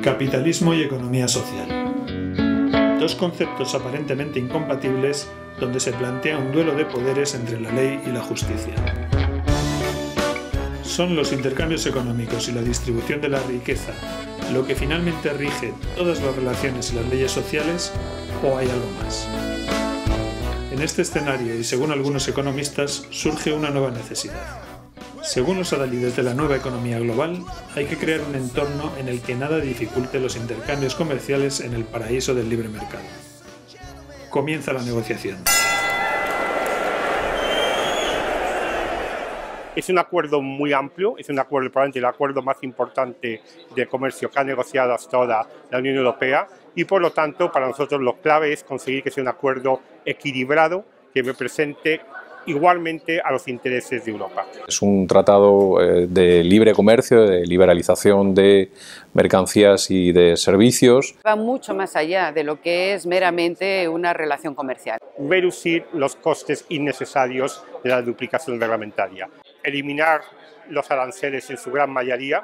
Capitalismo y economía social. Dos conceptos aparentemente incompatibles donde se plantea un duelo de poderes entre la ley y la justicia. ¿Son los intercambios económicos y la distribución de la riqueza lo que finalmente rige todas las relaciones y las leyes sociales, o hay algo más? En este escenario, y según algunos economistas, surge una nueva necesidad. Según los adalides de la nueva economía global, hay que crear un entorno en el que nada dificulte los intercambios comerciales en el paraíso del libre mercado. Comienza la negociación. Es un acuerdo muy amplio, es un acuerdo, probablemente el acuerdo más importante de comercio que ha negociado hasta ahora la Unión Europea, y por lo tanto para nosotros lo clave es conseguir que sea un acuerdo equilibrado que represente igualmente a los intereses de Europa. Es un tratado de libre comercio, de liberalización de mercancías y de servicios. Va mucho más allá de lo que es meramente una relación comercial. Reducir los costes innecesarios de la duplicación reglamentaria. Eliminar los aranceles en su gran mayoría.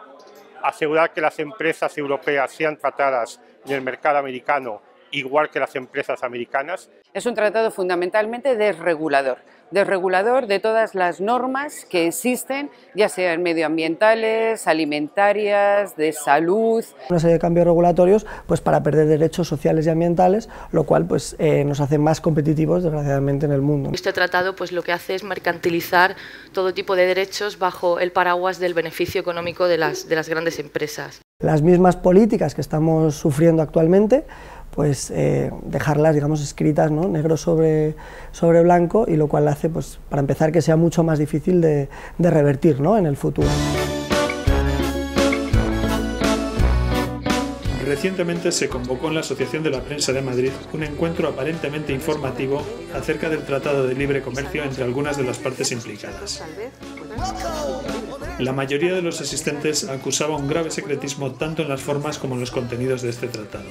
Asegurar que las empresas europeas sean tratadas en el mercado americano igual que las empresas americanas. Es un tratado fundamentalmente desregulador de todas las normas que existen, ya sean medioambientales, alimentarias, de salud. Una serie de cambios regulatorios pues para perder derechos sociales y ambientales, lo cual pues, nos hace más competitivos, desgraciadamente, en el mundo. Este tratado pues, lo que hace es mercantilizar todo tipo de derechos bajo el paraguas del beneficio económico de las grandes empresas. Las mismas políticas que estamos sufriendo actualmente, pues dejarlas, digamos, escritas, ¿no?, negro sobre blanco, y lo cual hace, pues, para empezar, que sea mucho más difícil de revertir, ¿no?, en el futuro. Recientemente se convocó en la Asociación de la Prensa de Madrid un encuentro aparentemente informativo acerca del Tratado de Libre Comercio entre algunas de las partes implicadas. La mayoría de los asistentes acusaba un grave secretismo tanto en las formas como en los contenidos de este tratado.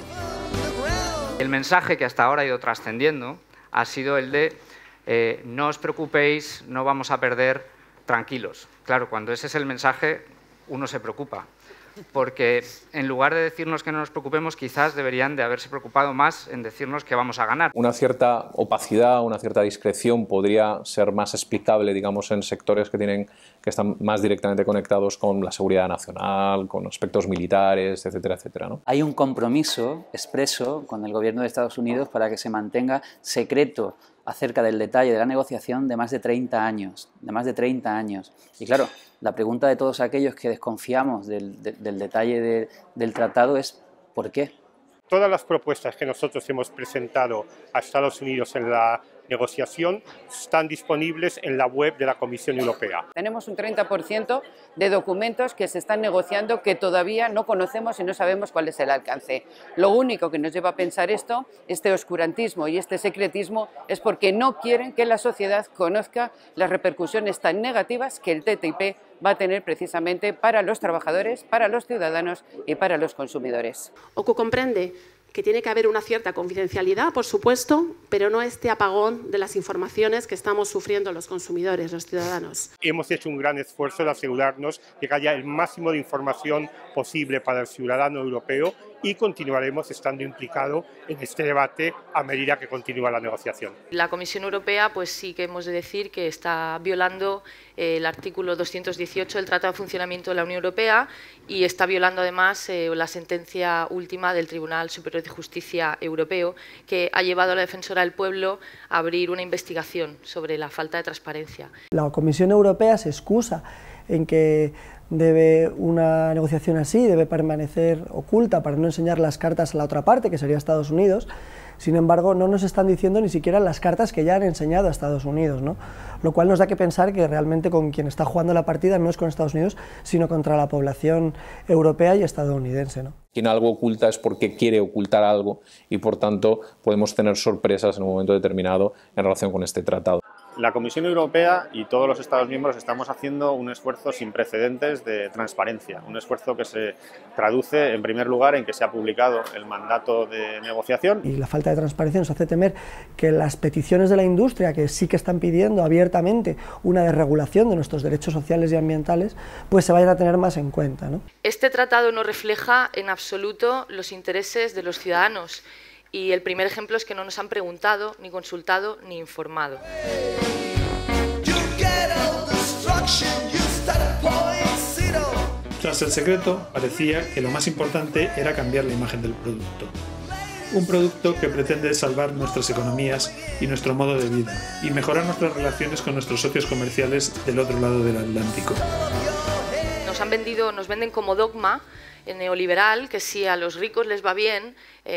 El mensaje que hasta ahora ha ido trascendiendo ha sido el de no os preocupéis, no vamos a perder, tranquilos. Claro, cuando ese es el mensaje, uno se preocupa, porque en lugar de decirnos que no nos preocupemos, quizás deberían de haberse preocupado más en decirnos que vamos a ganar. Una cierta opacidad, una cierta discreción podría ser más explicable, digamos, en sectores que están más directamente conectados con la seguridad nacional, con aspectos militares, etcétera, etcétera, ¿no? Hay un compromiso expreso con el gobierno de Estados Unidos para que se mantenga secreto acerca del detalle de la negociación de más de 30 años, Y claro, la pregunta de todos aquellos que desconfiamos del detalle del tratado es ¿por qué? Todas las propuestas que nosotros hemos presentado a Estados Unidos en la negociación están disponibles en la web de la Comisión Europea. Tenemos un 30% de documentos que se están negociando que todavía no conocemos y no sabemos cuál es el alcance. Lo único que nos lleva a pensar esto, este oscurantismo y este secretismo, es porque no quieren que la sociedad conozca las repercusiones tan negativas que el TTIP va a tener precisamente para los trabajadores, para los ciudadanos y para los consumidores. OCU comprende que tiene que haber una cierta confidencialidad, por supuesto, pero no este apagón de las informaciones que estamos sufriendo los consumidores, los ciudadanos. Hemos hecho un gran esfuerzo de asegurarnos de que haya el máximo de información posible para el ciudadano europeo, y continuaremos estando implicados en este debate a medida que continúa la negociación. La Comisión Europea, pues sí que hemos de decir que está violando el artículo 218 del Tratado de Funcionamiento de la Unión Europea, y está violando además la sentencia última del Tribunal Superior de Justicia Europeo, que ha llevado a la Defensora del Pueblo a abrir una investigación sobre la falta de transparencia. La Comisión Europea se excusa en que una negociación así debe permanecer oculta para no enseñar las cartas a la otra parte, que sería Estados Unidos. Sin embargo, no nos están diciendo ni siquiera las cartas que ya han enseñado a Estados Unidos, ¿no? Lo cual nos da que pensar que realmente con quien está jugando la partida no es con Estados Unidos, sino contra la población europea y estadounidense, ¿no? Quien algo oculta es porque quiere ocultar algo, y por tanto podemos tener sorpresas en un momento determinado en relación con este tratado. La Comisión Europea y todos los Estados miembros estamos haciendo un esfuerzo sin precedentes de transparencia, un esfuerzo que se traduce en primer lugar en que se ha publicado el mandato de negociación. Y la falta de transparencia nos hace temer que las peticiones de la industria, que sí que están pidiendo abiertamente una desregulación de nuestros derechos sociales y ambientales, pues se vayan a tener más en cuenta, ¿no? Este tratado no refleja en absoluto los intereses de los ciudadanos. Y el primer ejemplo es que no nos han preguntado, ni consultado, ni informado. Tras el secreto, parecía que lo más importante era cambiar la imagen del producto. Un producto que pretende salvar nuestras economías y nuestro modo de vida, y mejorar nuestras relaciones con nuestros socios comerciales del otro lado del Atlántico. Nos venden como dogma neoliberal que si a los ricos les va bien,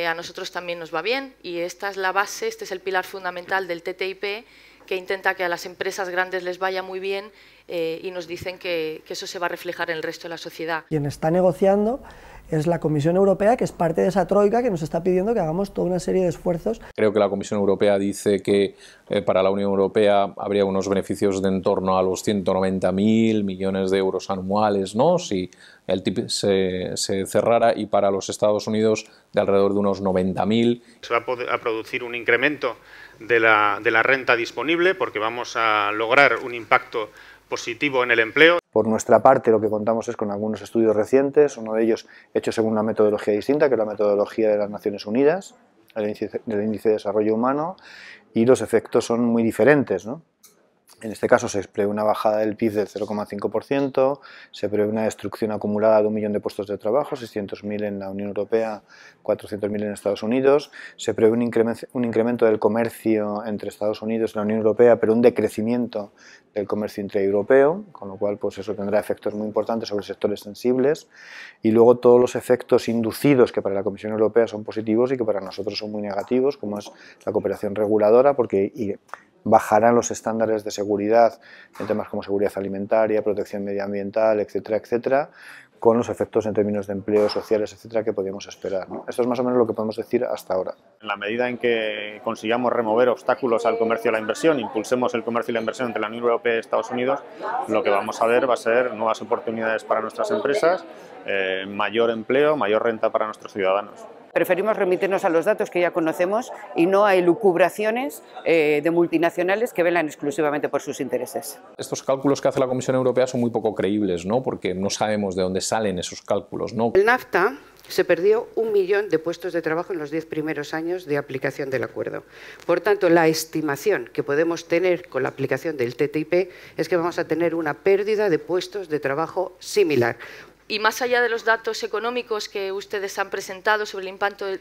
a nosotros también nos va bien, y esta es la base, este es el pilar fundamental del TTIP, que intenta que a las empresas grandes les vaya muy bien y nos dicen que eso se va a reflejar en el resto de la sociedad. Quien está negociando es la Comisión Europea, que es parte de esa troika que nos está pidiendo que hagamos toda una serie de esfuerzos. Creo que la Comisión Europea dice que para la Unión Europea habría unos beneficios de en torno a los 190.000 millones de euros anuales, ¿no?, si el TTIP se cerrara, y para los Estados Unidos de alrededor de unos 90.000. Se va a producir un incremento de la renta disponible porque vamos a lograr un impacto positivo en el empleo. Por nuestra parte, lo que contamos es con algunos estudios recientes, uno de ellos hecho según una metodología distinta, que es la metodología de las Naciones Unidas, del Índice de Desarrollo Humano, y los efectos son muy diferentes, ¿no? En este caso se prevé una bajada del PIB del 0,5%, se prevé una destrucción acumulada de 1 millón de puestos de trabajo, 600.000 en la Unión Europea, 400.000 en Estados Unidos, se prevé un incremento del comercio entre Estados Unidos y la Unión Europea, pero un decrecimiento del comercio intraeuropeo, con lo cual pues eso tendrá efectos muy importantes sobre sectores sensibles, y luego todos los efectos inducidos que para la Comisión Europea son positivos y que para nosotros son muy negativos, como es la cooperación reguladora, porque bajarán los estándares de seguridad en temas como seguridad alimentaria, protección medioambiental, etcétera, etcétera, con los efectos en términos de empleo, sociales, etcétera, que podíamos esperar, ¿no? Esto es más o menos lo que podemos decir hasta ahora. En la medida en que consigamos remover obstáculos al comercio y a la inversión, impulsemos el comercio y la inversión entre la Unión Europea y Estados Unidos, lo que vamos a ver va a ser nuevas oportunidades para nuestras empresas, mayor empleo, mayor renta para nuestros ciudadanos. Preferimos remitirnos a los datos que ya conocemos y no a elucubraciones de multinacionales que velan exclusivamente por sus intereses. Estos cálculos que hace la Comisión Europea son muy poco creíbles, ¿no?, porque no sabemos de dónde salen esos cálculos, ¿no? El NAFTA se perdió 1 millón de puestos de trabajo en los 10 primeros años de aplicación del acuerdo. Por tanto, la estimación que podemos tener con la aplicación del TTIP es que vamos a tener una pérdida de puestos de trabajo similar. Y más allá de los datos económicos que ustedes han presentado sobre el impacto del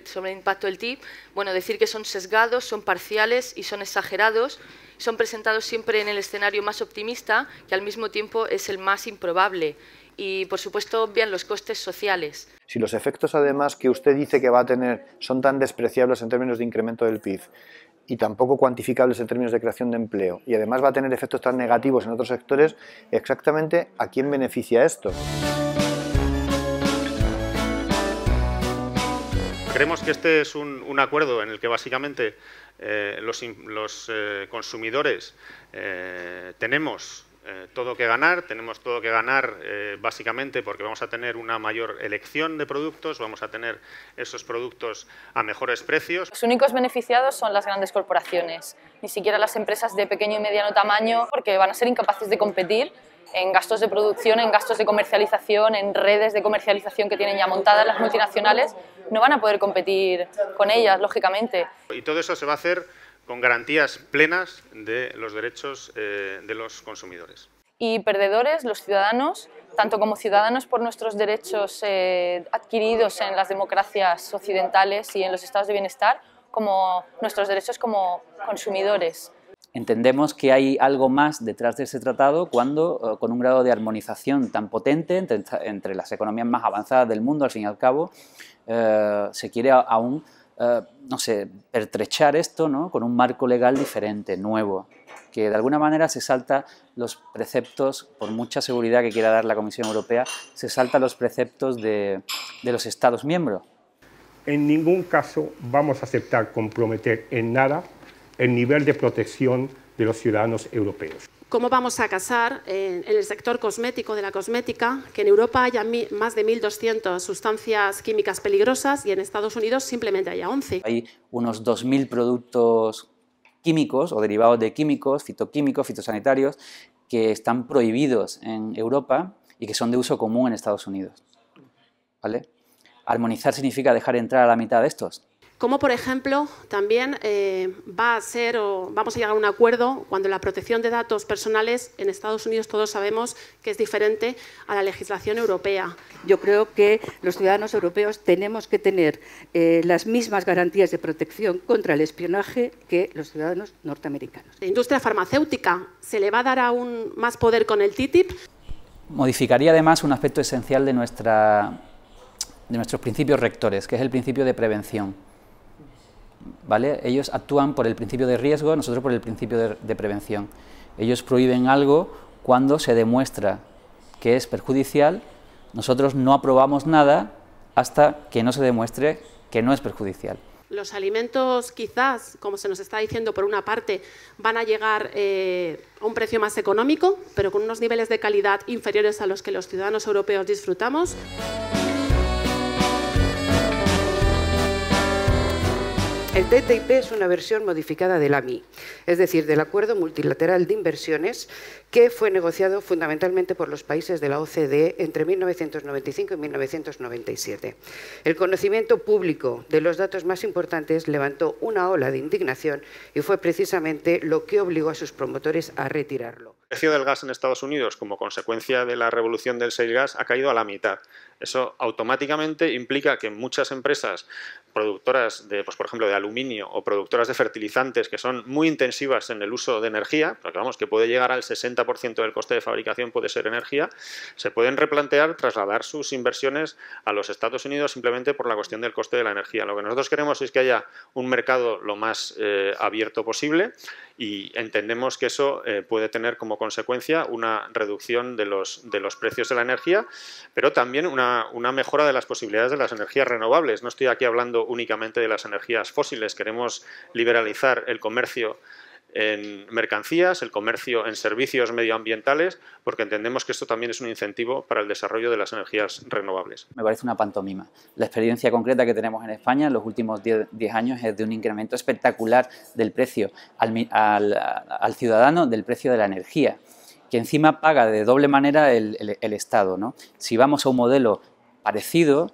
TTIP, bueno, decir que son sesgados, son parciales y son exagerados, son presentados siempre en el escenario más optimista, que al mismo tiempo es el más improbable. Y, por supuesto, obvian los costes sociales. Si los efectos, además, que usted dice que va a tener son tan despreciables en términos de incremento del PIB y tampoco cuantificables en términos de creación de empleo, y además va a tener efectos tan negativos en otros sectores, exactamente ¿a quién beneficia esto? Creemos que este es un acuerdo en el que básicamente los consumidores tenemos todo que ganar, básicamente porque vamos a tener una mayor elección de productos, vamos a tener esos productos a mejores precios. Los únicos beneficiados son las grandes corporaciones, ni siquiera las empresas de pequeño y mediano tamaño, porque van a ser incapaces de competir en gastos de producción, en gastos de comercialización, en redes de comercialización que tienen ya montadas las multinacionales, no van a poder competir con ellas, lógicamente. Y todo eso se va a hacer con garantías plenas de los derechos de los consumidores. Y perdedores, los ciudadanos, tanto como ciudadanos por nuestros derechos adquiridos en las democracias occidentales y en los estados de bienestar, como nuestros derechos como consumidores. Entendemos que hay algo más detrás de ese tratado cuando, con un grado de armonización tan potente entre las economías más avanzadas del mundo, al fin y al cabo, se quiere aún, no sé, pertrechar esto, ¿no?, con un marco legal diferente, nuevo, que de alguna manera se salta los preceptos, por mucha seguridad que quiera dar la Comisión Europea, se salta los preceptos de los Estados miembros. En ningún caso vamos a aceptar comprometer en nada el nivel de protección de los ciudadanos europeos. ¿Cómo vamos a casar en el sector cosmético de la cosmética que en Europa haya más de 1.200 sustancias químicas peligrosas y en Estados Unidos simplemente haya 11? Hay unos 2.000 productos químicos o derivados de químicos, fitoquímicos, fitosanitarios, que están prohibidos en Europa y que son de uso común en Estados Unidos. ¿Vale? Armonizar significa dejar entrar a la mitad de estos. Como, por ejemplo, también vamos a llegar a un acuerdo cuando la protección de datos personales en Estados Unidos todos sabemos que es diferente a la legislación europea. Yo creo que los ciudadanos europeos tenemos que tener las mismas garantías de protección contra el espionaje que los ciudadanos norteamericanos. La industria farmacéutica se le va a dar aún más poder con el TTIP. Modificaría además un aspecto esencial de nuestros principios rectores, que es el principio de prevención. ¿Vale? Ellos actúan por el principio de riesgo, nosotros por el principio de prevención. Ellos prohíben algo cuando se demuestra que es perjudicial, nosotros no aprobamos nada hasta que no se demuestre que no es perjudicial. Los alimentos quizás, como se nos está diciendo por una parte, van a llegar a un precio más económico, pero con unos niveles de calidad inferiores a los que los ciudadanos europeos disfrutamos. El TTIP es una versión modificada del AMI, es decir, del Acuerdo Multilateral de Inversiones, que fue negociado fundamentalmente por los países de la OCDE entre 1995 y 1997. El conocimiento público de los datos más importantes levantó una ola de indignación y fue precisamente lo que obligó a sus promotores a retirarlo. El precio del gas en Estados Unidos, como consecuencia de la revolución del shale gas, ha caído a la mitad. Eso automáticamente implica que muchas empresas productoras de, pues, por ejemplo, de aluminio o productoras de fertilizantes que son muy intensivas en el uso de energía, porque vamos, que puede llegar al 60% del coste de fabricación puede ser energía, se pueden replantear trasladar sus inversiones a los Estados Unidos simplemente por la cuestión del coste de la energía. Lo que nosotros queremos es que haya un mercado lo más abierto posible y entendemos que eso puede tener como consecuencia una reducción de los precios de la energía, pero también una mejora de las posibilidades de las energías renovables. No estoy aquí hablando únicamente de las energías fósiles, queremos liberalizar el comercio en mercancías, el comercio en servicios medioambientales, porque entendemos que esto también es un incentivo para el desarrollo de las energías renovables. Me parece una pantomima. La experiencia concreta que tenemos en España en los últimos 10 años es de un incremento espectacular del precio al ciudadano, del precio de la energía, que encima paga de doble manera el Estado, ¿no? Si vamos a un modelo parecido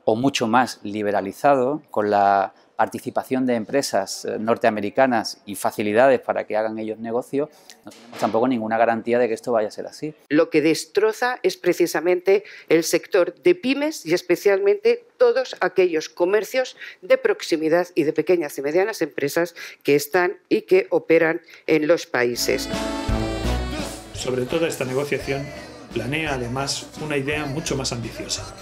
o mucho más liberalizado, con la participación de empresas norteamericanas y facilidades para que hagan ellos negocio, no tenemos tampoco ninguna garantía de que esto vaya a ser así. Lo que destroza es precisamente el sector de pymes y especialmente todos aquellos comercios de proximidad y de pequeñas y medianas empresas que están y que operan en los países. Sobre toda esta negociación, planea además una idea mucho más ambiciosa: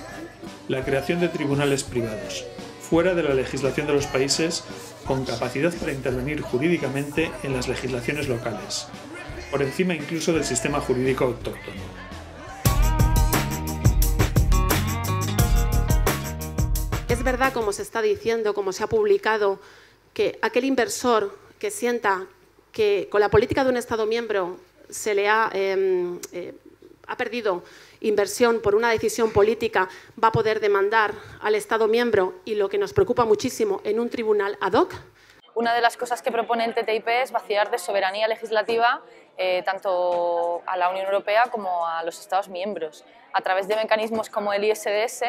la creación de tribunales privados, fuera de la legislación de los países, con capacidad para intervenir jurídicamente en las legislaciones locales, por encima incluso del sistema jurídico autóctono. Es verdad, como se está diciendo, como se ha publicado, que aquel inversor que sienta que con la política de un Estado miembro se le ha perdido inversión por una decisión política, va a poder demandar al Estado miembro y, lo que nos preocupa muchísimo, en un tribunal ad hoc. Una de las cosas que propone el TTIP es vaciar de soberanía legislativa tanto a la Unión Europea como a los Estados miembros. A través de mecanismos como el ISDS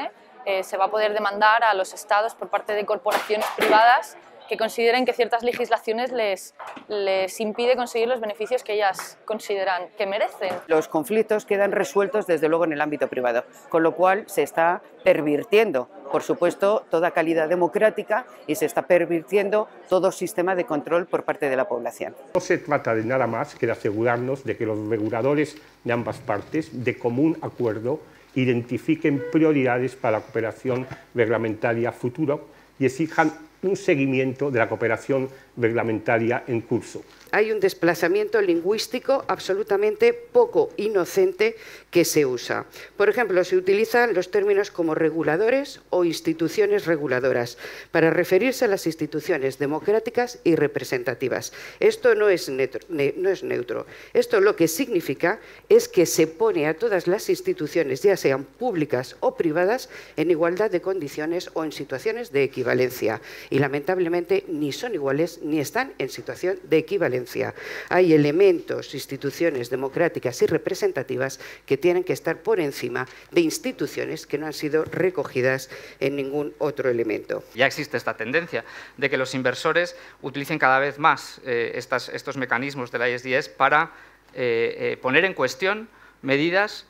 se va a poder demandar a los Estados por parte de corporaciones privadas que consideren que ciertas legislaciones les impide conseguir los beneficios que ellas consideran que merecen. Los conflictos quedan resueltos desde luego en el ámbito privado, con lo cual se está pervirtiendo, por supuesto, toda calidad democrática y se está pervirtiendo todo sistema de control por parte de la población. No se trata de nada más que de asegurarnos de que los reguladores de ambas partes, de común acuerdo, identifiquen prioridades para la cooperación reglamentaria futura y exijan un seguimiento de la cooperación reglamentaria en curso. Hay un desplazamiento lingüístico absolutamente poco inocente que se usa. Por ejemplo, se utilizan los términos como reguladores o instituciones reguladoras para referirse a las instituciones democráticas y representativas. Esto no es neutro. Esto lo que significa es que se pone a todas las instituciones, ya sean públicas o privadas, en igualdad de condiciones o en situaciones de equivalencia. Y lamentablemente ni son iguales ni están en situación de equivalencia. Hay elementos, instituciones democráticas y representativas que tienen que estar por encima de instituciones que no han sido recogidas en ningún otro elemento. Ya existe esta tendencia de que los inversores utilicen cada vez más estos mecanismos de la ISDS para poner en cuestión medidas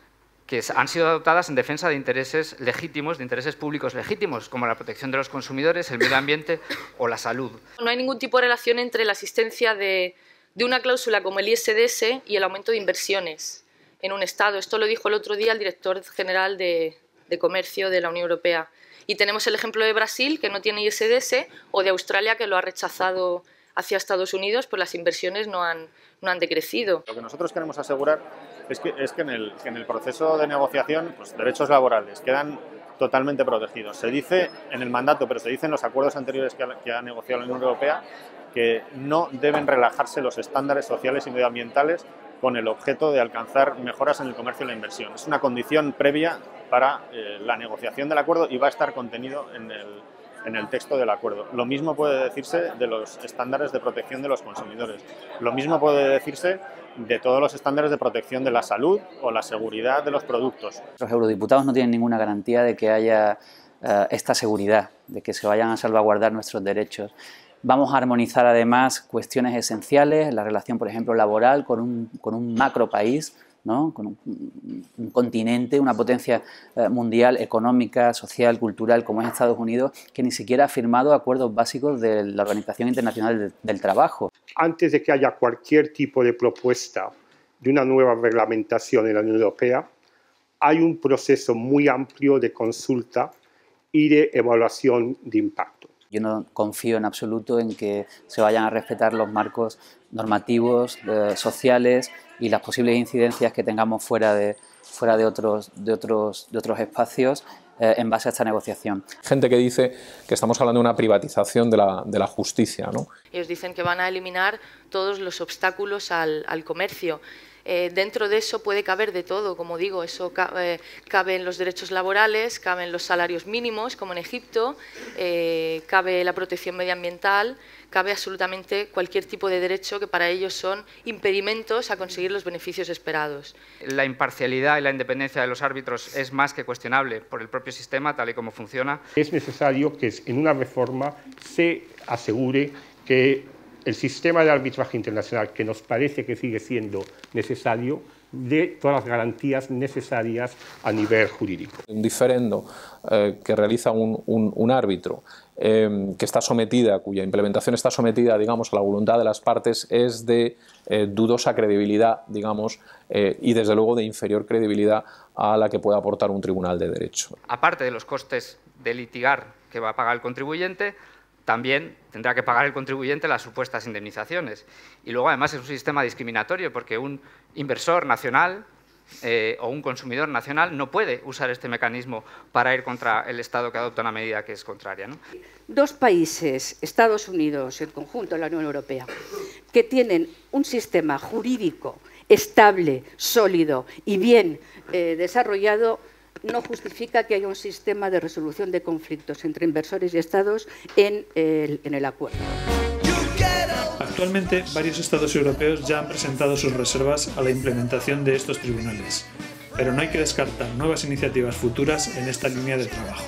que han sido adoptadas en defensa de intereses legítimos, de intereses públicos legítimos, como la protección de los consumidores, el medio ambiente o la salud. No hay ningún tipo de relación entre la existencia de una cláusula como el ISDS y el aumento de inversiones en un Estado. Esto lo dijo el otro día el director general de Comercio de la Unión Europea. Y tenemos el ejemplo de Brasil, que no tiene ISDS, o de Australia, que lo ha rechazado hacia Estados Unidos, pues las inversiones no han decrecido. Lo que nosotros queremos asegurar es que en el proceso de negociación, pues, derechos laborales quedan totalmente protegidos. Se dice en el mandato, pero se dice en los acuerdos anteriores que ha negociado la Unión Europea, que no deben relajarse los estándares sociales y medioambientales con el objeto de alcanzar mejoras en el comercio y la inversión. Es una condición previa para la negociación del acuerdo y va a estar contenido en el texto del acuerdo. Lo mismo puede decirse de los estándares de protección de los consumidores. Lo mismo puede decirse de todos los estándares de protección de la salud o la seguridad de los productos. Los eurodiputados no tienen ninguna garantía de que haya esta seguridad, de que se vayan a salvaguardar nuestros derechos. Vamos a armonizar además cuestiones esenciales, la relación, por ejemplo, laboral con un macro país, ¿no? Con un continente, una potencia mundial, económica, social, cultural, como es Estados Unidos, que ni siquiera ha firmado acuerdos básicos de la Organización Internacional del Trabajo. Antes de que haya cualquier tipo de propuesta de una nueva reglamentación en la Unión Europea, hay un proceso muy amplio de consulta y de evaluación de impacto. Yo no confío en absoluto en que se vayan a respetar los marcos normativos, sociales y las posibles incidencias que tengamos fuera de otros espacios en base a esta negociación. Gente que dice que estamos hablando de una privatización de la justicia, ¿no? Ellos dicen que van a eliminar todos los obstáculos al comercio. Dentro de eso puede caber de todo, como digo, eso cabe en los derechos laborales, cabe en los salarios mínimos, como en Egipto, cabe la protección medioambiental, cabe absolutamente cualquier tipo de derecho que para ellos son impedimentos a conseguir los beneficios esperados. La imparcialidad y la independencia de los árbitros es más que cuestionable por el propio sistema, tal y como funciona. Es necesario que en una reforma se asegure que el sistema de arbitraje internacional, que nos parece que sigue siendo necesario, dé todas las garantías necesarias a nivel jurídico. Un diferendo que realiza un árbitro que está sometida, cuya implementación está sometida, digamos, a la voluntad de las partes, es de dudosa credibilidad, digamos, y desde luego de inferior credibilidad a la que puede aportar un tribunal de derecho. Aparte de los costes de litigar que va a pagar el contribuyente, también tendrá que pagar el contribuyente las supuestas indemnizaciones. Y luego, además, es un sistema discriminatorio porque un inversor nacional o un consumidor nacional no puede usar este mecanismo para ir contra el Estado que adopta una medida que es contraria, ¿no? Dos países, Estados Unidos, el conjunto de la Unión Europea, que tienen un sistema jurídico estable, sólido y bien desarrollado, no justifica que haya un sistema de resolución de conflictos entre inversores y Estados en el acuerdo. Actualmente, varios Estados europeos ya han presentado sus reservas a la implementación de estos tribunales, pero no hay que descartar nuevas iniciativas futuras en esta línea de trabajo.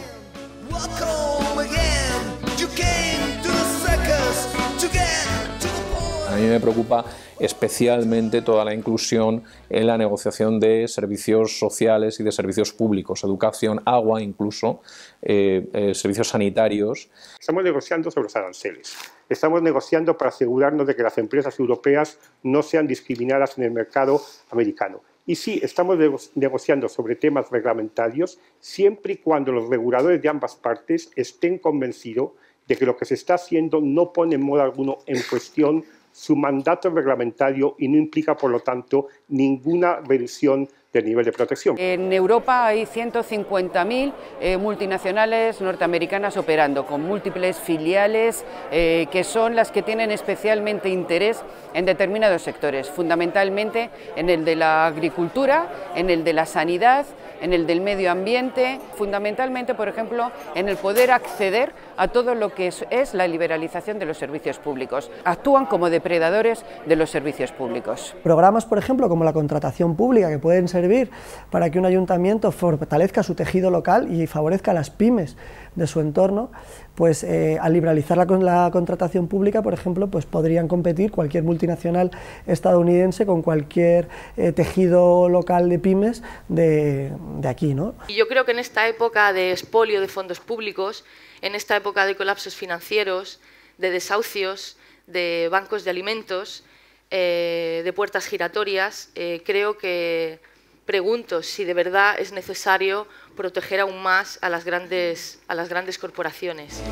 A mí me preocupa especialmente toda la inclusión en la negociación de servicios sociales y de servicios públicos, educación, agua, incluso servicios sanitarios. Estamos negociando sobre los aranceles. Estamos negociando para asegurarnos de que las empresas europeas no sean discriminadas en el mercado americano. Y sí, estamos negociando sobre temas reglamentarios siempre y cuando los reguladores de ambas partes estén convencidos de que lo que se está haciendo no pone en modo alguno en cuestión su mandato reglamentario y no implica, por lo tanto, ninguna reducción del nivel de protección. En Europa hay 150.000 multinacionales norteamericanas operando, con múltiples filiales que son las que tienen especialmente interés en determinados sectores, fundamentalmente en el de la agricultura, en el de la sanidad, en el del medio ambiente, fundamentalmente, por ejemplo, en el poder acceder a todo lo que es la liberalización de los servicios públicos. Actúan como depredadores de los servicios públicos. Programas, por ejemplo, como la contratación pública, que pueden servir para que un ayuntamiento fortalezca su tejido local y favorezca a las pymes de su entorno, pues al liberalizar la contratación pública, por ejemplo, pues podrían competir cualquier multinacional estadounidense con cualquier tejido local de pymes de aquí, ¿no? Y yo creo que en esta época de expolio de fondos públicos, en esta época de colapsos financieros, de desahucios, de bancos de alimentos, de puertas giratorias, creo que pregunto si de verdad es necesario proteger aún más a las grandes corporaciones.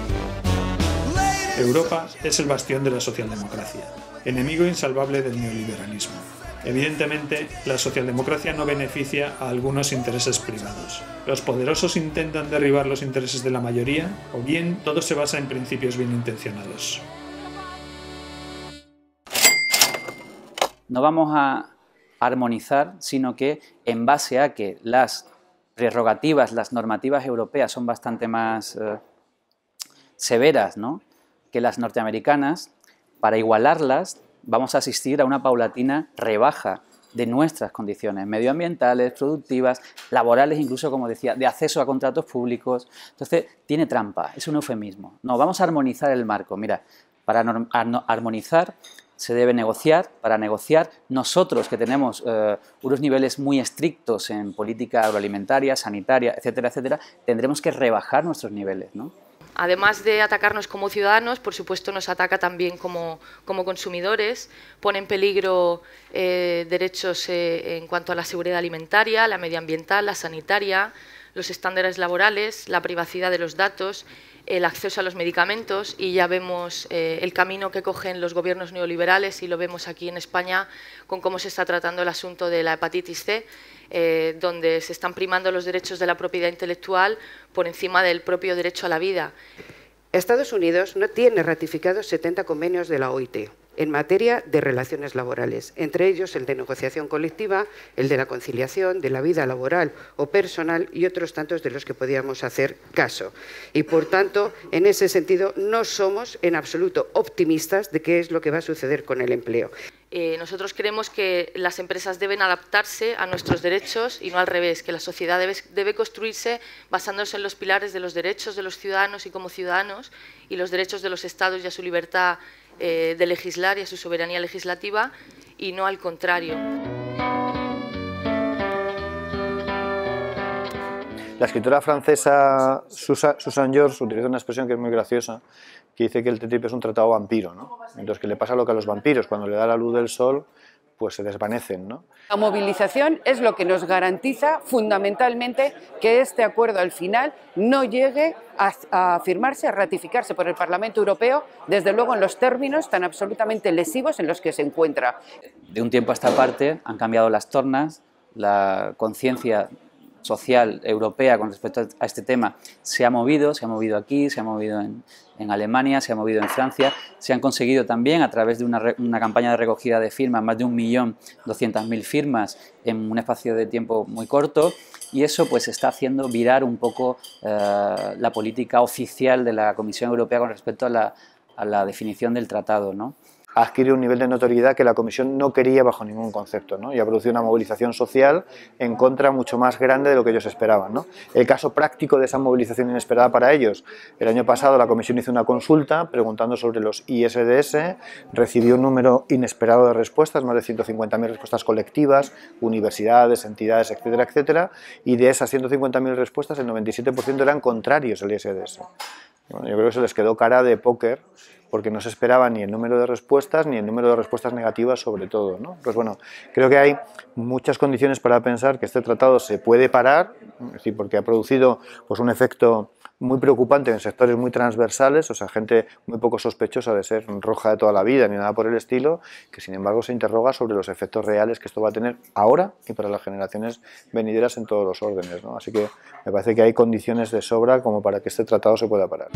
Europa es el bastión de la socialdemocracia, enemigo insalvable del neoliberalismo. Evidentemente, la socialdemocracia no beneficia a algunos intereses privados. Los poderosos intentan derribar los intereses de la mayoría, o bien todo se basa en principios bien intencionados. No vamos a armonizar, sino que en base a que las prerrogativas, las normativas europeas son bastante más severas, ¿no?, que las norteamericanas, para igualarlas vamos a asistir a una paulatina rebaja de nuestras condiciones medioambientales, productivas, laborales, incluso, como decía, de acceso a contratos públicos. Entonces, tiene trampa, es un eufemismo. No, vamos a armonizar el marco. Mira, para armonizar se debe negociar. Para negociar, nosotros que tenemos unos niveles muy estrictos en política agroalimentaria, sanitaria, etcétera, etcétera, tendremos que rebajar nuestros niveles, ¿no? Además de atacarnos como ciudadanos, por supuesto nos ataca también como consumidores, pone en peligro derechos en cuanto a la seguridad alimentaria, la medioambiental, la sanitaria, los estándares laborales, la privacidad de los datos, el acceso a los medicamentos, y ya vemos el camino que cogen los gobiernos neoliberales, y lo vemos aquí en España con cómo se está tratando el asunto de la hepatitis C, donde se están primando los derechos de la propiedad intelectual por encima del propio derecho a la vida. Estados Unidos no tiene ratificados 70 convenios de la OIT en materia de relaciones laborales, entre ellos el de negociación colectiva, el de la conciliación de la vida laboral o personal y otros tantos de los que podíamos hacer caso. Y, por tanto, en ese sentido, no somos en absoluto optimistas de qué es lo que va a suceder con el empleo. Nosotros creemos que las empresas deben adaptarse a nuestros derechos y no al revés, que la sociedad debe construirse basándose en los pilares de los derechos de los ciudadanos y como ciudadanos, y los derechos de los estados y a su libertad de legislar y a su soberanía legislativa, y no al contrario. La escritora francesa Susan George utiliza una expresión que es muy graciosa, que dice que el TTIP es un tratado vampiro, ¿no? Entonces, que le pasa lo que a los vampiros, cuando le da la luz del sol, pues se desvanecen, ¿no? La movilización es lo que nos garantiza fundamentalmente que este acuerdo al final no llegue a firmarse, a ratificarse por el Parlamento Europeo, desde luego en los términos tan absolutamente lesivos en los que se encuentra. De un tiempo a esta parte han cambiado las tornas, la conciencia social europea con respecto a este tema se ha movido aquí, se ha movido en Alemania, se ha movido en Francia, se han conseguido también a través de una campaña de recogida de firmas, más de 1.200.000 firmas en un espacio de tiempo muy corto, y eso pues está haciendo virar un poco la política oficial de la Comisión Europea con respecto a la definición del tratado, ¿no? Ha adquirido un nivel de notoriedad que la Comisión no quería bajo ningún concepto, ¿no? Y ha producido una movilización social en contra mucho más grande de lo que ellos esperaban, ¿no? El caso práctico de esa movilización inesperada para ellos: el año pasado la Comisión hizo una consulta preguntando sobre los ISDS, recibió un número inesperado de respuestas, más de 150.000 respuestas colectivas, universidades, entidades, etcétera, etcétera, y de esas 150.000 respuestas el 97% eran contrarios al ISDS. Bueno, yo creo que se les quedó cara de póker, porque no se esperaba ni el número de respuestas ni el número de respuestas negativas, sobre todo, ¿no? Pues bueno, creo que hay muchas condiciones para pensar que este tratado se puede parar, es decir, porque ha producido pues un efecto muy preocupante en sectores muy transversales, o sea, gente muy poco sospechosa de ser roja de toda la vida ni nada por el estilo, que sin embargo se interroga sobre los efectos reales que esto va a tener ahora y para las generaciones venideras en todos los órdenes, ¿no? Así que me parece que hay condiciones de sobra como para que este tratado se pueda parar.